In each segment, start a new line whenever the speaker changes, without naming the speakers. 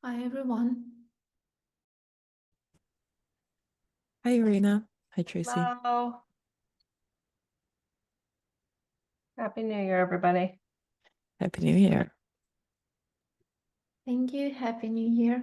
Hi, everyone.
Hi, Irina. Hi, Tracy.
Hello. Happy New Year, everybody.
Happy New Year.
Thank you. Happy New Year.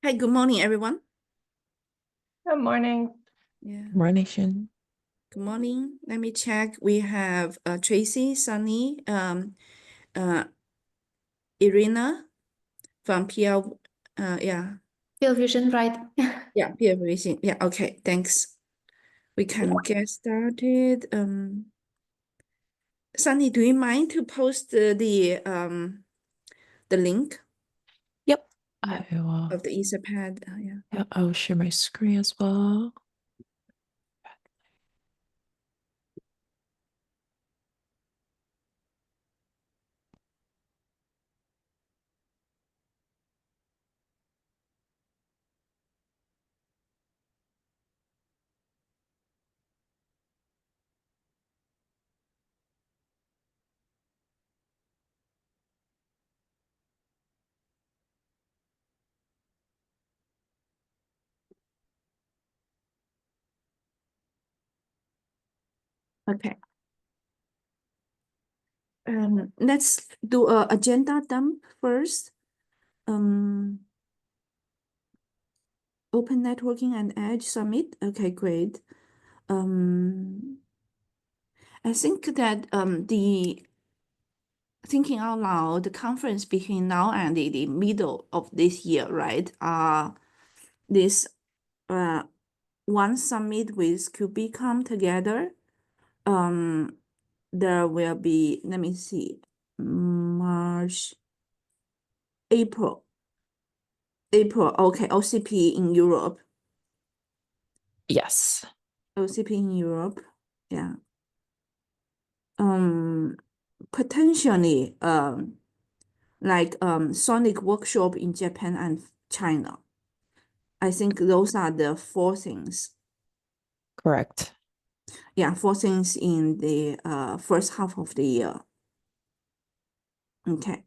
Hi, good morning, everyone.
Good morning.
Yeah,
Morning, Shin.
good morning. Let me check. We have Tracy, Sunny, Irina from PR. Yeah,
Field Vision, right?
yeah, PR Vision. Yeah, okay, thanks. We can get started. Sunny, do you mind to post the link
Yep.
Yeah.
I will.
of the Etherpad? Yeah.
Yeah, I'll share my screen as well.
Okay. Let's do a agenda dump first. Open Networking and Edge Summit. Okay, great. I think that the Thinking Out Loud, the conference between now and the middle of this year, right? This one summit with QB come together. There will be, let me see, April. Okay, OCP in Europe.
Yes.
OCP in Europe, yeah. Potentially, like SONiC workshop in Japan and China. I think those are the four things.
Correct.
Yeah, four things in the first half of the year. Okay.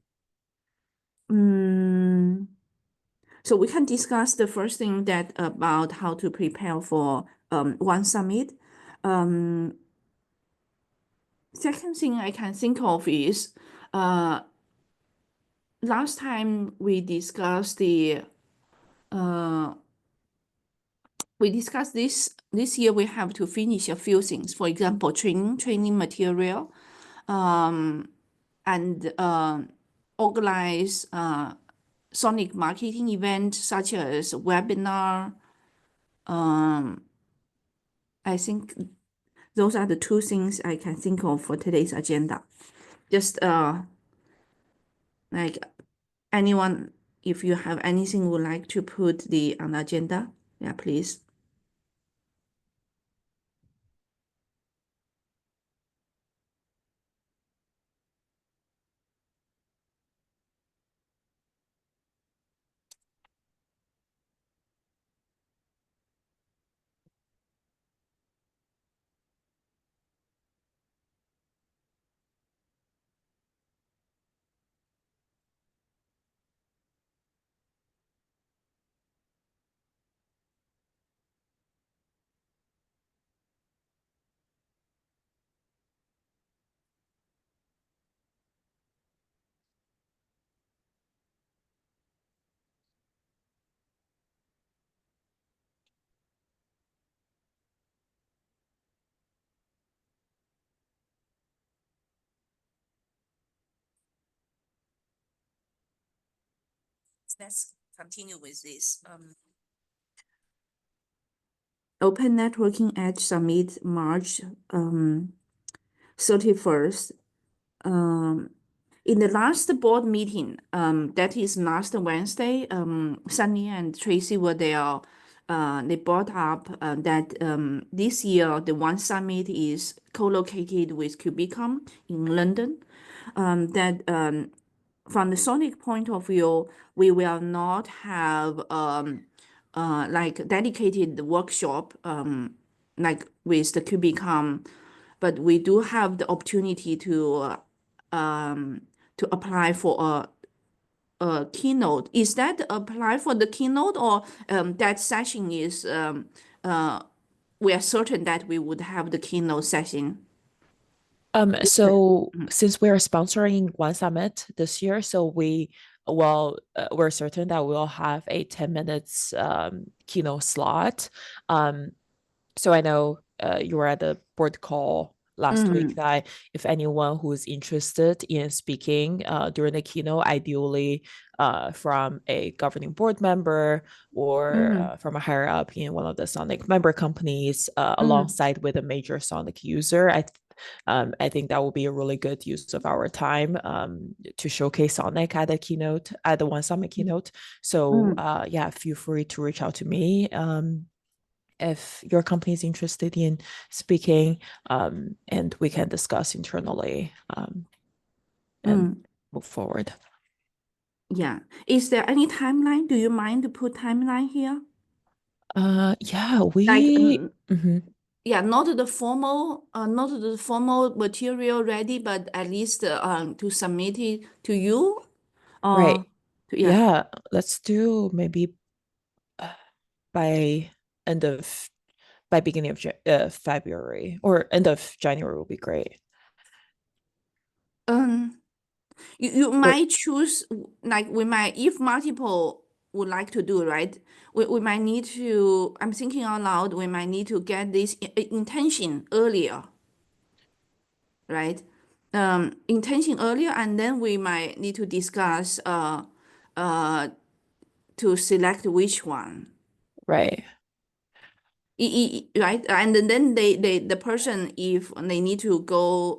So we can discuss the first thing that about how to prepare for one summit. Second thing I can think of is last time we discussed this year we have to finish a few things. For example, training material, and organize SONiC marketing events such as webinar. I think those are the two things I can think of for today's agenda. Just like anyone, if you have anything would like to put on the agenda, yeah, please. Let's continue with this. Open Networking Edge Summit, March 31st. In the last board meeting, that is last Wednesday, Sunny and Tracy were there. They brought up that this year the One Summit is co-located with Cubicom in London. That from the SONiC point of view, we will not have like dedicated workshop like with the Cubicom, but we do have the opportunity to apply for a keynote. Is that apply for the keynote, or that session is we are certain that we would have the keynote session?
So since we're sponsoring One Summit this year, so we're certain that we'll have a 10 minutes keynote slot. So I know you were at the board call last week that if anyone who's interested in speaking during the keynote, ideally from a governing board member or from a higher up in one of the SONiC member companies, alongside with a major SONiC user, I think that will be a really good use of our time to showcase SONiC at the keynote, at the One Summit keynote. So yeah, feel free to reach out to me if your company is interested in speaking, and we can discuss internally and move forward.
Yeah. Is there any timeline? Do you mind to put timeline here?
Yeah,
Like, yeah, not the formal material ready, but at least to submit it to you.
Right.
Yeah.
Yeah, let's do maybe by beginning of February or end of January will be great.
You might choose, like, we might, if multiple would like to do, right? We might need to, I'm thinking out loud, we might need to get this intention earlier, right? Intention earlier, and then we might need to discuss to select which one.
Right.
Right, and then the person, if they need to go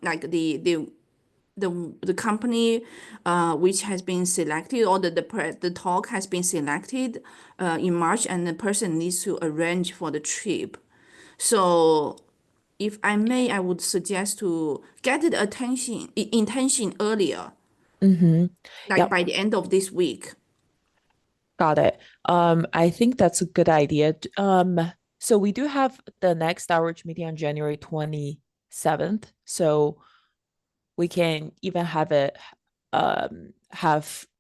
like the company which has been selected, or the talk has been selected in March, and the person needs to arrange for the trip. So if I may, I would suggest to get the intention earlier, like
Yep.
by the end of this week.
Got it. I think that's a good idea. So we do have the next outreach meeting on January 27th. So we can even have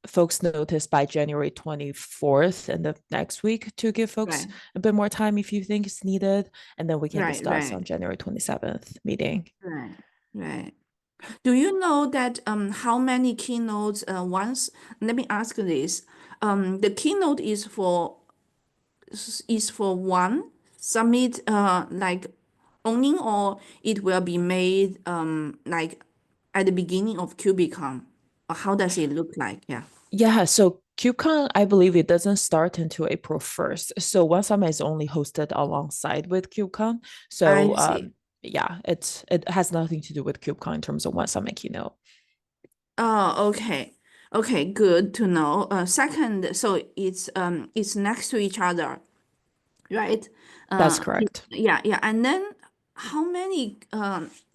folks notice by January 24th and the next week to give folks a bit more time if you think it's needed. And then we can discuss on January 27th meeting.
Right. Do you know that how many keynotes once? Let me ask this. The keynote is for one summit like owning, or it will be made like at the beginning of Cubicon? Or how does it look like? Yeah.
Yeah, so KubeCon, I believe it doesn't start until April 1st. So One Summit is only hosted alongside with KubeCon. So
I see.
yeah, it has nothing to do with KubeCon in terms of One Summit keynote.
Oh, okay. Okay, good to know. Second, so it's next to each other, right?
That's correct.
Yeah, yeah. And then how many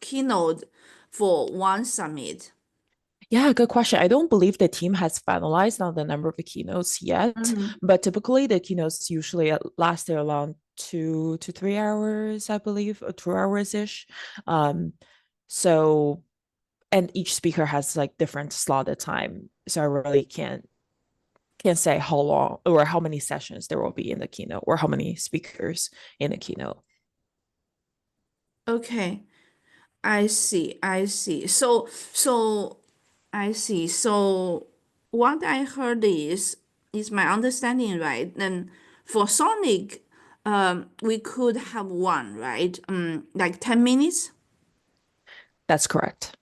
keynote for one summit?
Yeah, good question. I don't believe the team has finalized on the number of the keynotes yet,
Mhm.
but typically the keynotes usually last around 2 to 3 hours, I believe, or 2 hours-ish. So and each speaker has like different slotted time. So I really can't say how long or how many sessions there will be in the keynote or how many speakers in the keynote.
Okay, I see. I see. So I see. So what I heard is my understanding right? Then for SONiC, we could have one, right? Like 10 minutes.
That's correct.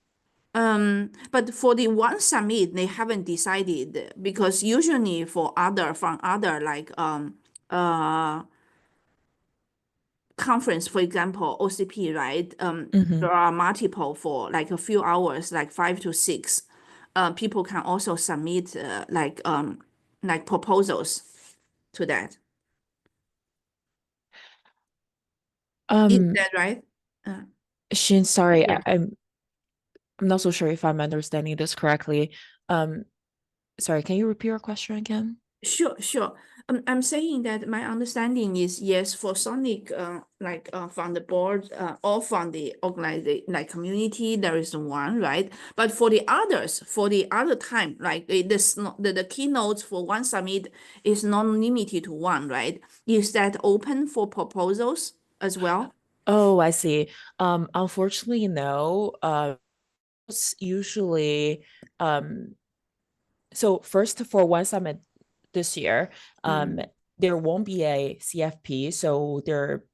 But for the one summit, they haven't decided because usually for other like conference, for example, OCP, right?
Mhm.
There are multiple for like a few hours, like 5 to 6. People can also submit like proposals to that. Is
Um,
that right? Uh,
Shin, sorry,
yeah.
I'm not so sure if I'm understanding this correctly. Um, Sorry, can you repeat your question again?
Sure, sure. I'm saying that my understanding is yes, for SONiC, from the board, or from the organization, like community, there is one, right? But for the others, for the other time, like the keynotes for one summit is not limited to one, right? Is that open for proposals as well?
Oh, I see. Unfortunately, no. It's usually um so first for One Summit this year, there won't be a CFP, so their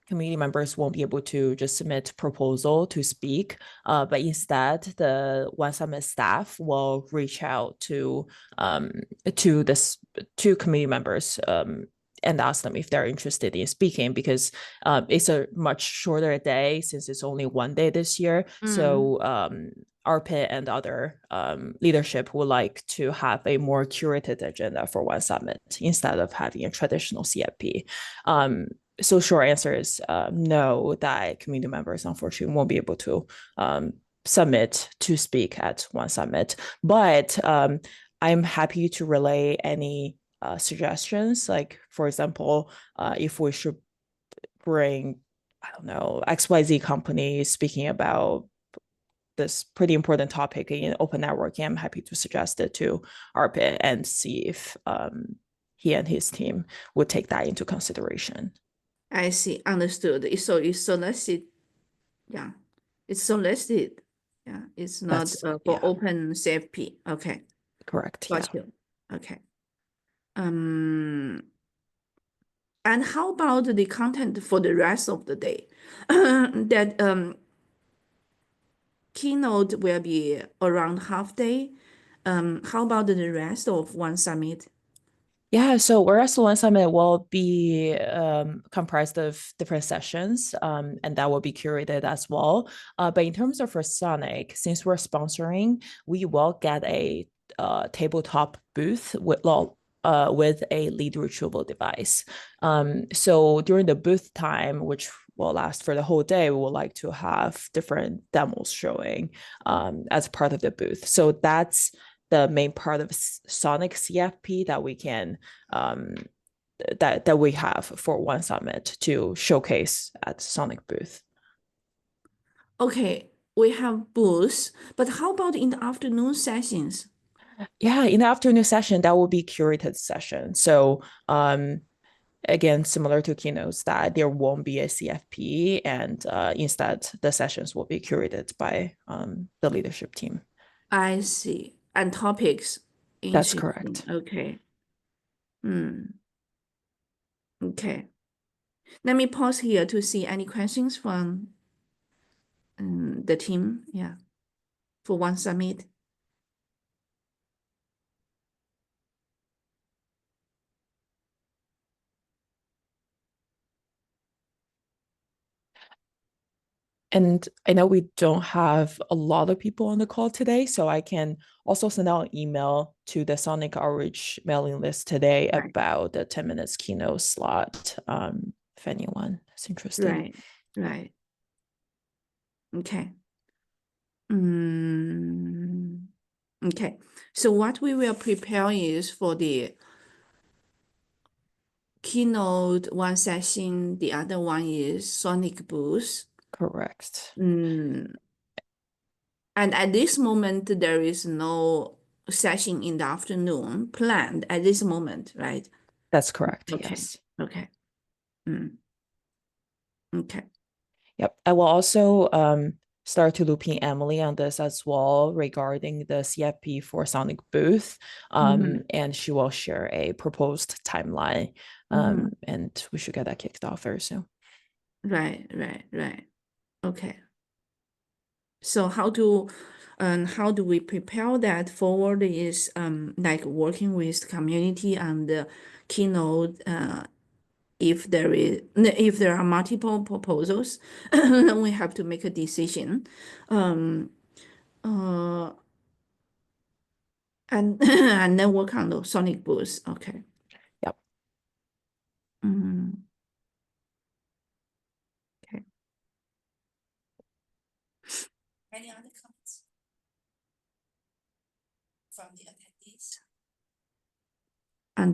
community members won't be able to just submit proposal to speak, but instead the One Summit staff will reach out to this to community members and ask them if they're interested in speaking because it's a much shorter day since it's only one day this year. So RPIT and other leadership would like to have a more curated agenda for One Summit instead of having a traditional CFP. So short answer is no, that community members unfortunately won't be able to submit to speak at One Summit. But I'm happy to relay any suggestions. Like, for example, if we should bring, I don't know, XYZ company speaking about this pretty important topic in open networking, I'm happy to suggest it to ARPIT and see if he and his team would take that into consideration.
I see, understood. It's solicited, yeah. It's solicited, yeah. It's not
That's
for
yeah,
open CFP. Okay.
correct. Yeah.
Got you. Okay. And how about the content for the rest of the day? That keynote will be around half day. How about the rest of one summit?
Yeah, so whereas the One Summit will be comprised of different sessions, and that will be curated as well. But in terms of for SONiC, since we're sponsoring, we will get a tabletop booth with a lead retrieval device. So during the booth time, which will last for the whole day, we would like to have different demos showing as part of the booth. So that's the main part of SONiC CFP that we can that we have for One Summit to showcase at SONiC booth.
Okay, we have booths, but how about in the afternoon sessions?
Yeah, in the afternoon session, that will be curated session. So again, similar to keynotes, that there won't be a CFP, and instead the sessions will be curated by the leadership team.
I see. And topics.
That's
Interesting.
correct.
Okay. Okay. Let me pause here to see any questions from the team. Yeah. For one summit.
And I know we don't have a lot of people on the call today, so I can also send out an email to the SONiC outreach mailing list today
Right.
about the 10 minutes keynote slot, if anyone is interested.
Right. Okay. Okay. So what we will prepare is for the keynote one session, the other one is SONiC booth.
Correct.
And at this moment, there is no session in the afternoon planned at this moment, right?
That's correct.
Okay.
Yes.
Okay. Okay.
Yep. I will also start to loop in Emily on this as well regarding the CFP for SONiC booth. And she will share a proposed timeline. And we should get that kicked off very soon.
Right. Okay. So how do we prepare that forward is like working with community and the keynote if there are multiple proposals then we have to make a decision and and then work on the SONiC booth. Okay.
Yep.
Okay. Any other comments from the attendees? And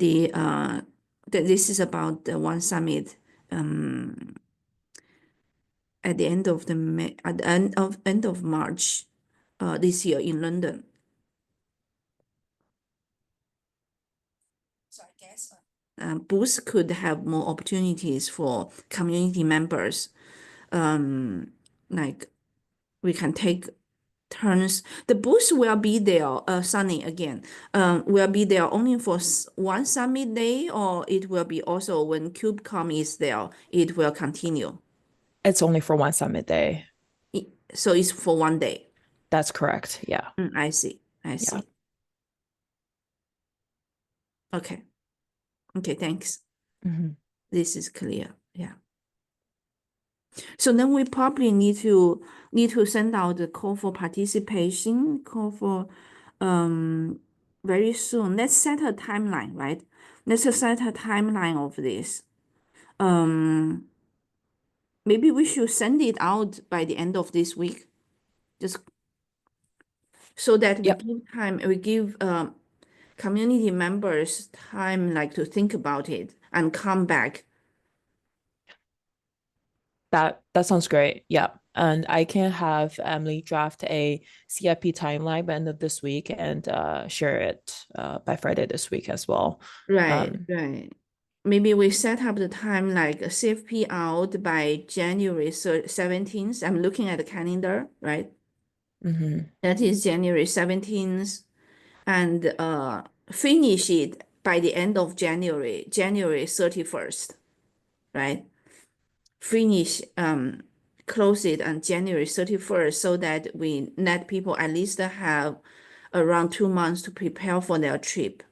this is about the One Summit at the end of end of March this year in London. So I guess booths could have more opportunities for community members. Like we can take turns. The booth will be there, Sunny again, will be there only for one summit day, or it will be also when KubeCon is there, it will continue.
It's only for one summit day.
So it's for one day.
That's correct. Yeah.
I see.
Yeah.
Okay. Okay, thanks. This is clear. Yeah. So then we probably need to send out the call for participation, call for very soon. Let's set a timeline, right? Let's set a timeline of this. Maybe we should send it out by the end of this week, just so that we give time. We give community members time, like to think about it and come back.
That sounds great. Yeah. And I can have Emily draft a CFP timeline by end of this week and share it by Friday this week as well.
Right. Maybe we set up the time like CFP out by January 17th. I'm looking at the calendar, right? That is January 17th. And finish it by the end of January 31st, right? Finish, close it on January 31st so that we let people at least have around 2 months to prepare for their trip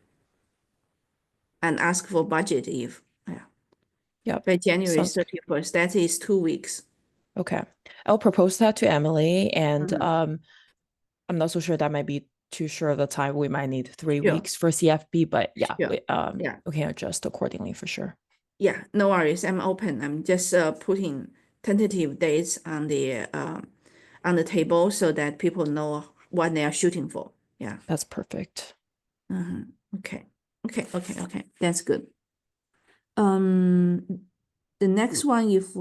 and ask for budget if, by January 31st, that is 2 weeks.
Okay. I'll propose that to Emily, and I'm not so sure that might be too sure of the time. We might need 3 weeks for CFP, but we can adjust accordingly for sure.
Yeah, no worries. I'm open. I'm just putting tentative dates on the table so that people know what they are shooting for. Yeah.
That's perfect.
Okay. That's good. The next one, if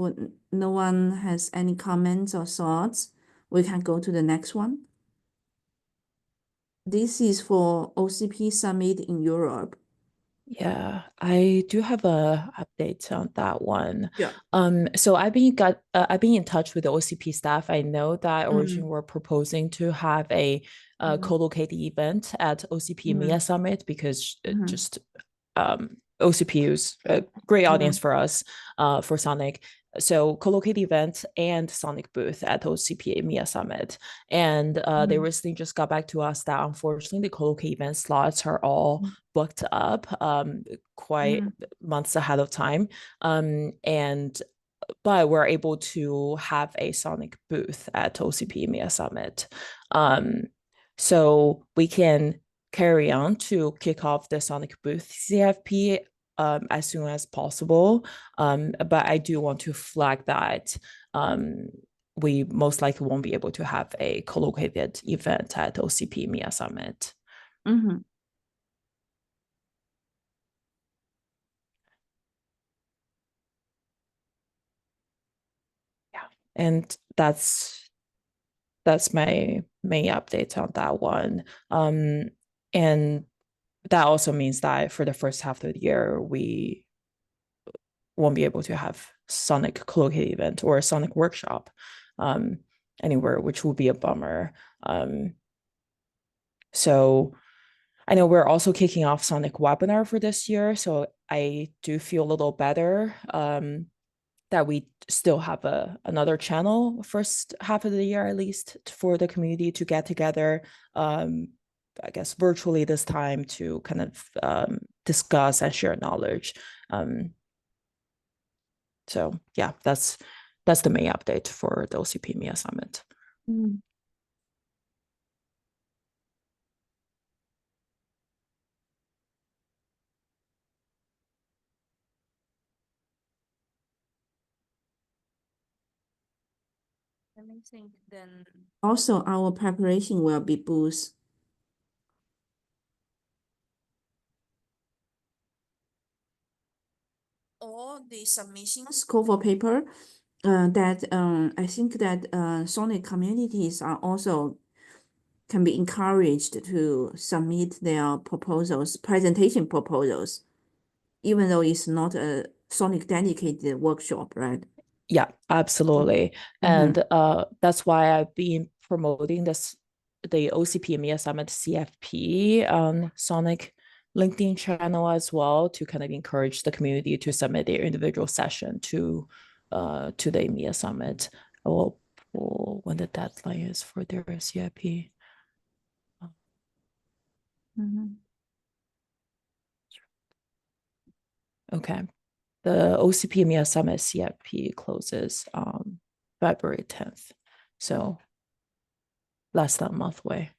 no one has any comments or thoughts, we can go to the next one. This is for OCP Summit in Europe.
Yeah, I do have a update on that one.
Yeah.
So I've been in touch with the OCP staff. I know that originally we're proposing to have a co-located event at OCP EMEA Summit because just OCP is a great audience for us for SONiC. So co-located event and SONiC booth at OCP EMEA Summit. And they recently just got back to us that unfortunately the co-located event slots are all booked up quite months ahead of time. And but we're able to have a SONiC booth at OCP EMEA Summit. So we can carry on to kick off the SONiC booth CFP as soon as possible. But I do want to flag that we most likely won't be able to have a co-located event at OCP EMEA Summit.
Mm-hmm.
And that's my main update on that one. And that also means that for the first half of the year, we won't be able to have SONiC co-located event or a SONiC workshop anywhere, which will be a bummer. So I know we're also kicking off SONiC webinar for this year, so I do feel a little better that we still have another channel first half of the year, at least, for the community to get together, I guess virtually this time, to kind of discuss and share knowledge. So yeah, that's the main update for the OCP EMEA Summit.
Mm. Let me think then. Also, our preparation will be booth. All the submissions, cover paper, that I think that SONiC communities are also can be encouraged to submit their proposals, presentation proposals, even though it's not a SONiC dedicated workshop, right?
Yeah, absolutely. And that's why I've been promoting the OCP EMEA Summit CFP on SONiC LinkedIn channel as well, to kind of encourage the community to submit their individual session to the EMEA Summit. I will pull when the deadline is for their CFP. Okay. The OCP EMEA Summit CFP closes February 10th. So less than a month away.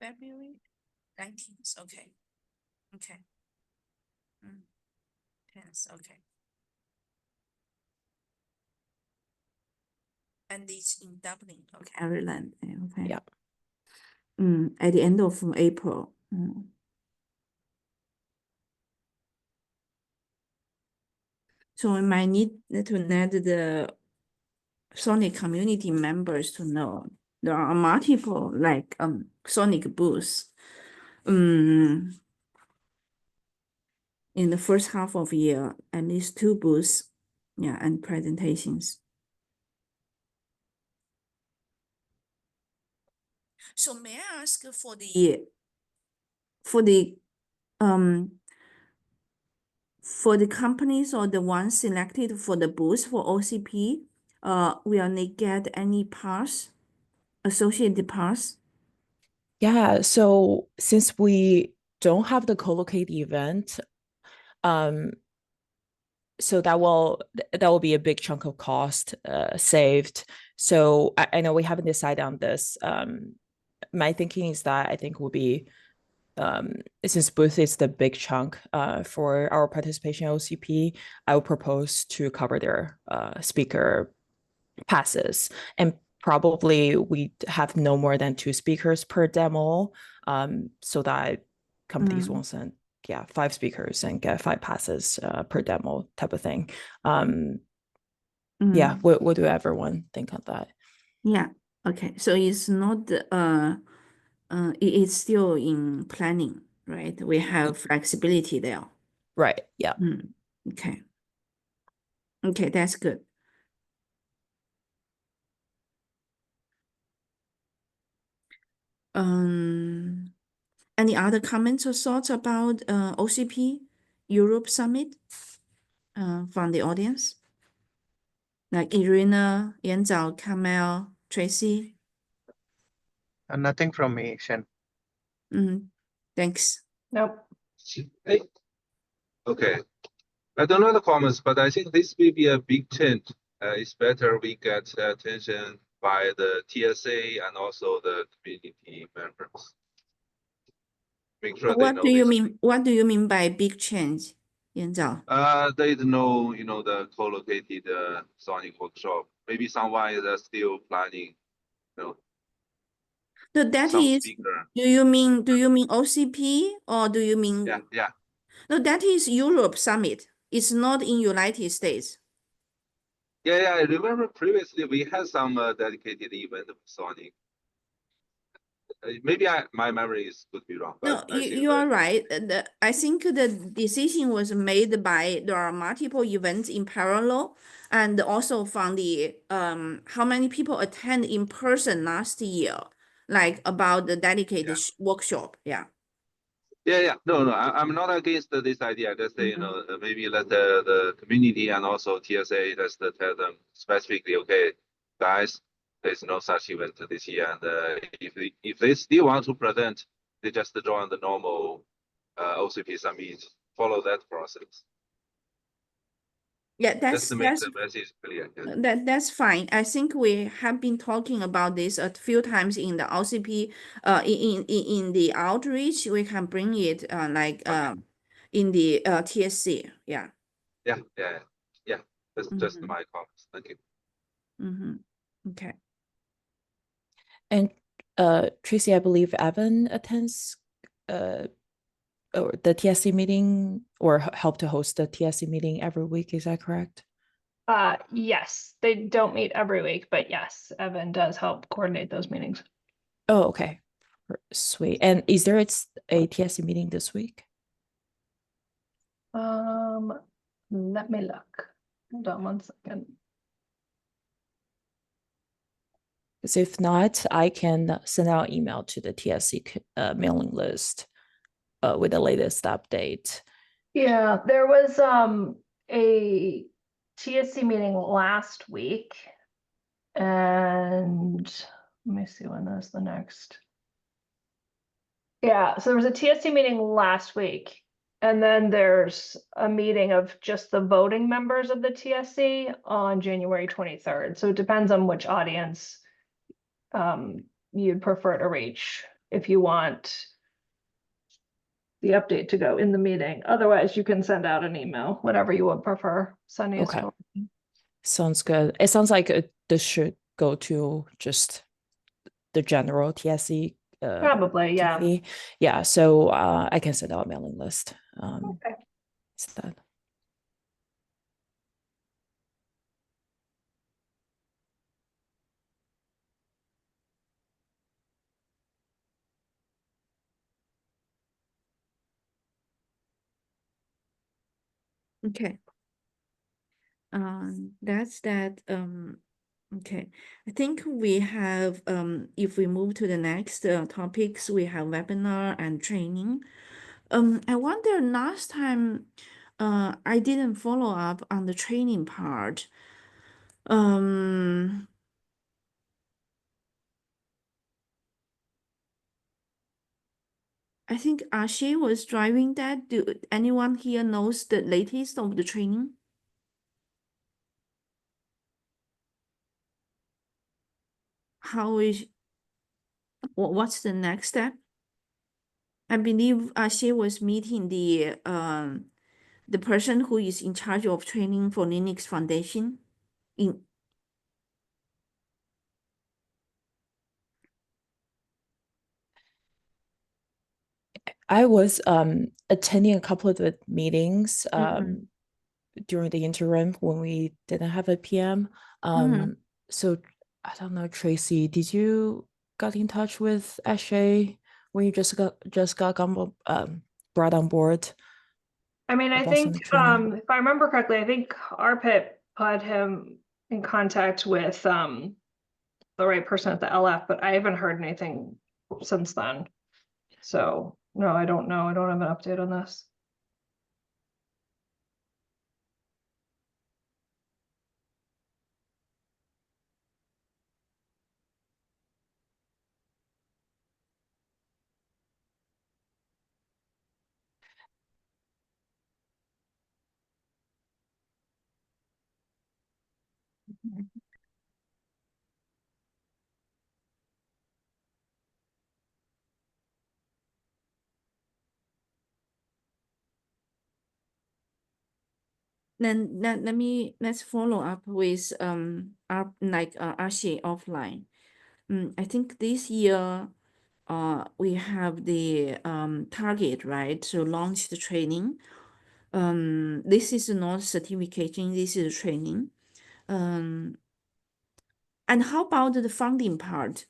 February 19th, okay. Okay. 10th, okay. And it's in Dublin, okay, Ireland, okay.
Yeah.
At the end of April. So we might need to let the SONiC community members to know there are multiple like SONiC booths in the first half of year, at least 2 booths, and presentations. So may I ask for the companies or the ones selected for the booth for OCP, will they get any pass, associated pass?
Yeah, so since we don't have the co-located event, so that will be a big chunk of cost saved. So I know we haven't decided on this. My thinking is that I think will be, since booth is the big chunk for our participation in OCP, I would propose to cover their speaker passes, and probably we have no more than 2 speakers per demo, so that companies won't send 5 speakers and get 5 passes per demo type of thing. Yeah, what do everyone think on that?
Yeah, okay, so it's not it's still in planning, right? We have flexibility there.
Right, yeah.
Okay, that's good. Any other comments or thoughts about OCP Europe Summit? from the audience? Like Irina, Yanzhao, Kamel, Tracy?
Nothing from me, Shen.
Thanks.
Nope.
Hey. Okay. I don't know the comments, but I think this will be a big change. It's better we get attention by the TSA and also the community members. Make sure they
What
know
do you
this.
mean? What do you mean by big change, Yanzhao?
They know, the co-located SONiC workshop. Maybe someone is still planning,
So that
some
is.
speaker.
Do you mean OCP or do you mean?
Yeah.
No, that is Europe Summit. It's not in United States.
Yeah. I remember previously we had some dedicated event with SONiC. Maybe my memory could be wrong.
No,
But I think
you are right. I think the decision was made by there are multiple events in parallel, and also from the how many people attend in person last year, like about the dedicated workshop. Yeah.
Yeah. No. I'm not against this idea. Just say, maybe let the community and also TSA just tell them specifically, okay, guys, there's no such event this year, and if they still want to present, they just join the normal OCP summit, follow that process.
Yeah,
Just to make the message clear. Yeah.
That's fine. I think we have been talking about this a few times in the OCP, in the outreach. We can bring it in the TSC. Yeah.
Yeah. That's just my comments. Thank you.
Okay.
And Tracy, I believe Evan attends or the TSC meeting or help to host the TSC meeting every week. Is that correct?
Yes, they don't meet every week, but yes, Evan does help coordinate those meetings.
Oh, okay. Sweet. And is there a TSC meeting this week?
Let me look. Hold on one second.
Because if not, I can send out email to the TSC mailing list with the latest update.
Yeah, there was a TSC meeting last week, and let me see when there's the next. Yeah, so there was a TSC meeting last week, and then there's a meeting of just the voting members of the TSC on January 23rd. So it depends on which audience you'd prefer to reach if you want the update to go in the meeting. Otherwise, you can send out an email, whatever you would prefer. Sunny is
Okay.
fine.
Sounds good. It sounds like this should go to just the general TSC
Probably, yeah.
committee. Yeah, so I can send out a mailing list.
Okay.
Instead.
Okay. That's that. Okay. I think we have, if we move to the next topics, we have webinar and training. I wonder last time, I didn't follow up on the training part. I think Ashi was driving that. Do anyone here knows the latest of the training? What's the next step? I believe Ashi was meeting the person who is in charge of training for Linux Foundation.
I was attending a couple of the meetings during the interim when we didn't have a PM. So I don't know, Tracy, did you got in touch with Ashay when you just got brought on board?
I mean, I
about
think,
SONiC training?
if I remember correctly, I think Arpit put him in contact with the right person at the LF, but I haven't heard anything since then. So no, I don't know. I don't have an update on this.
Then let's follow up with our RCA offline. I think this year we have the target, right, to launch the training. This is not certification, this is training. And how about the funding part?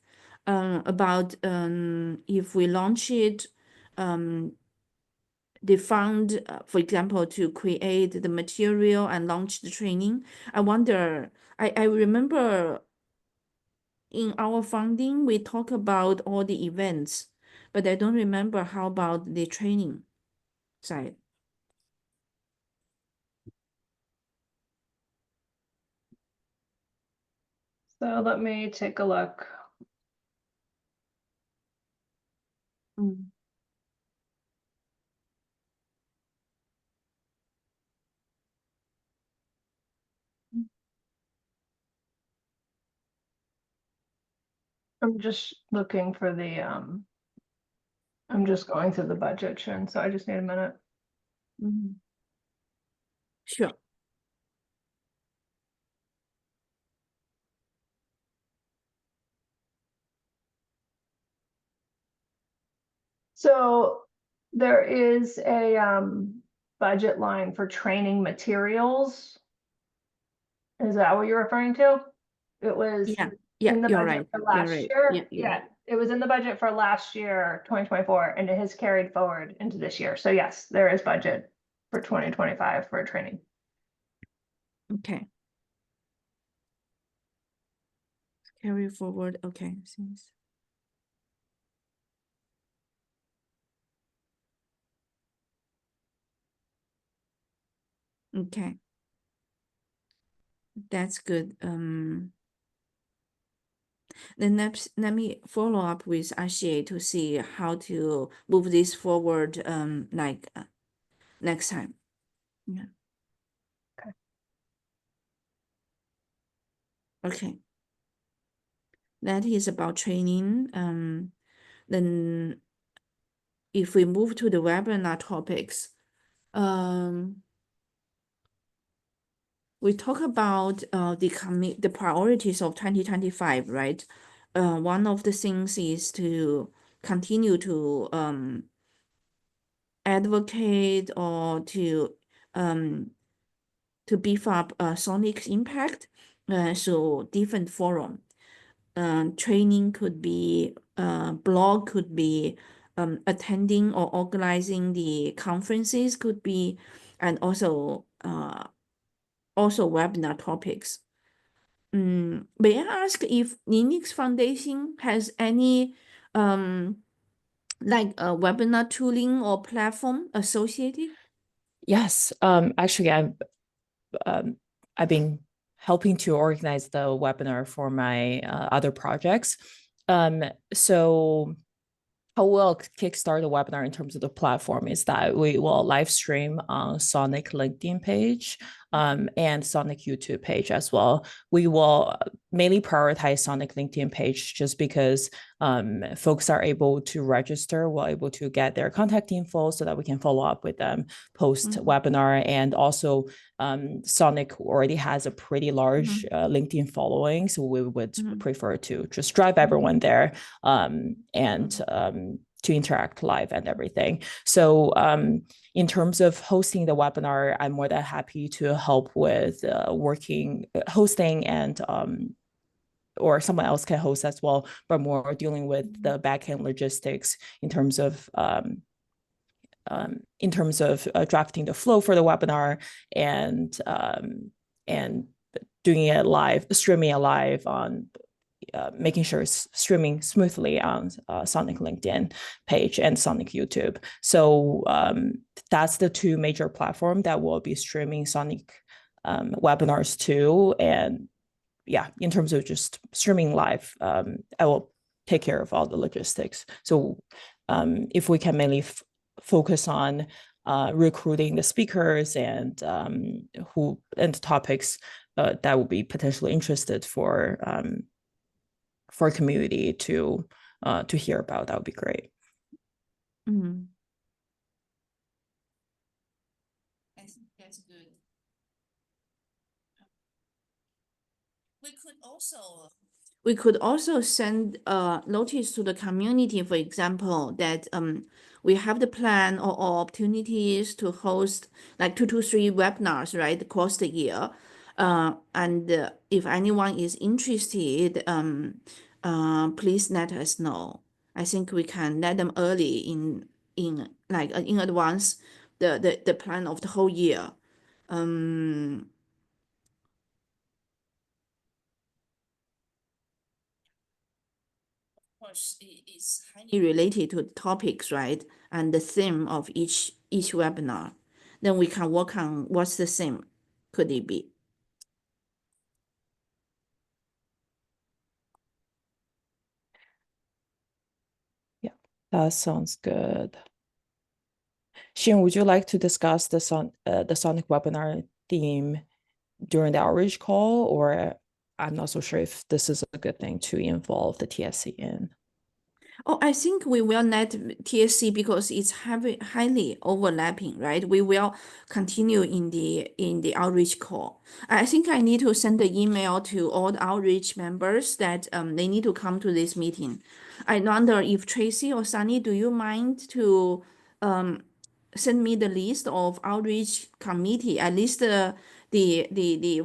About if we launch it, the fund, for example, to create the material and launch the training. I wonder, I remember in our funding, we talk about all the events, but I don't remember how about the training side.
So let me take a look. I'm just looking for the, I'm just going through the budget, Shin, so I just need a minute.
Sure.
So there is a budget line for training materials. Is that what you're referring to? It was
Yeah,
in the
you're
budget
right.
for
You're
last
right.
year.
Yeah.
It was in the budget for last year, 2024, and it has carried forward into this year. So yes, there is budget for 2025 for training.
Okay. Carry forward. Okay. Since okay. That's good. Then let me follow up with RCA to see how to move this forward next time. Yeah. Okay. That is about training. Then if we move to the webinar topics, we talk about the priorities of 2025, right? One of the things is to continue to advocate or to beef up SONiC's impact. So different forum. Training could be, blog could be, attending or organizing the conferences could be, and also webinar topics. May I ask if Linux Foundation has any like a webinar tooling or platform associated?
Yes, actually, I've been helping to organize the webinar for my other projects. So how we'll kickstart the webinar in terms of the platform is that we will live stream on SONiC LinkedIn page and SONiC YouTube page as well. We will mainly prioritize SONiC LinkedIn page just because folks are able to register, we're able to get their contact info so that we can follow up with them post webinar. And also SONiC already has a pretty large LinkedIn following, so we would prefer to just drive everyone there to interact live and everything. So in terms of hosting the webinar, I'm more than happy to help with hosting and or someone else can host as well, but more dealing with the backend logistics in terms of drafting the flow for the webinar and doing it live, streaming it live on making sure it's streaming smoothly on SONiC LinkedIn page and SONiC YouTube. So that's the two major platforms that will be streaming SONiC webinars to. And yeah, in terms of just streaming live, I will take care of all the logistics. So if we can mainly focus on recruiting the speakers and topics that would be potentially interested for community to hear about, that would be great.
Mm. I think that's good. We could also send a notice to the community, for example, that we have the plan or opportunities to host like 2 to 3 webinars, right, across the year. And if anyone is interested, please let us know. I think we can let them early in advance the plan of the whole year. Course, it is highly related to topics, right? And the theme of each webinar. Then we can work on what's the theme could it be.
Yeah, that sounds good. Xin, would you like to discuss the SONiC webinar theme during the outreach call, or I'm not so sure if this is a good thing to involve the TSC in?
Oh, I think we will let TSC because it's highly overlapping, right? We will continue in the outreach call. I think I need to send the email to all the outreach members that they need to come to this meeting. I wonder if Tracy or Sunny, do you mind to send me the list of outreach committee, at least the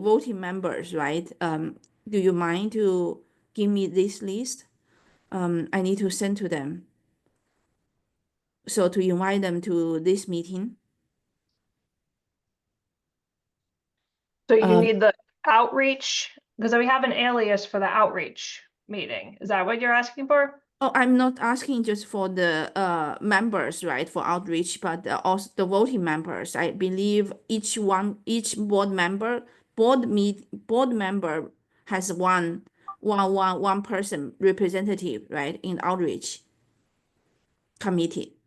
voting members, right? Do you mind to give me this list? I need to send to them. So to invite them to this meeting.
So you need the outreach, because we have an alias for the outreach meeting. Is that what you're asking for?
Oh, I'm not asking just for the members, right, for outreach, but also the voting members. I believe each board member has one person representative, right, in outreach committee.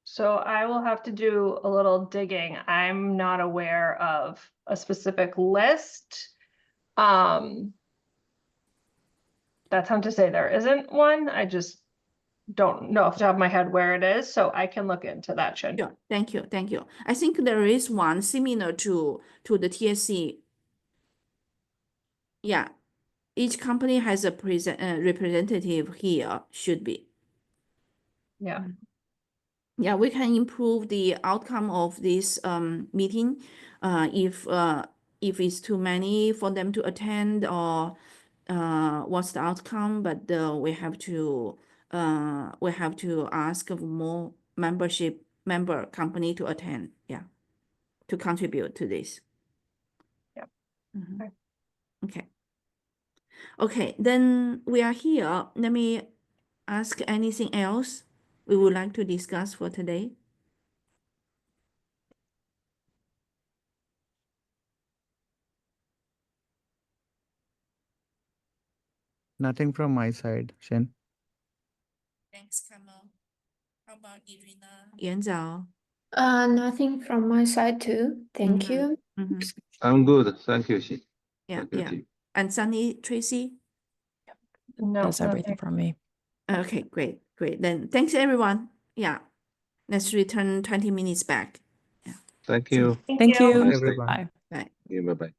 So I will have to do a little digging. I'm not aware of a specific list. That's not to say there isn't one. I just don't know off the top of my head where it is, so I can look into that, Shin.
Sure, thank you. I think there is one similar to the TSC. Yeah, each company has a representative here, should be.
Yeah.
Yeah, we can improve the outcome of this meeting if it's too many for them to attend, or what's the outcome, but we have to ask more member company to attend, yeah, to contribute to this.
Yep.
Mhm.
Okay.
Okay, then we are here. Let me ask anything else we would like to discuss for today.
Nothing from my side, Shen.
Thanks, Kamal. How about Irina? Yuanzhao.
Nothing from my side too. Thank you.
I'm good. Thank you, Xin.
Yeah,
Thank you,
yeah.
team.
And Sunny, Tracy?
No,
That's everything
nothing.
from me.
Okay, great. Then thanks everyone. Yeah. Let's return 20 minutes back.
Thank you.
Thank you.
Bye, everyone.
Bye.
Bye.
Bye-bye.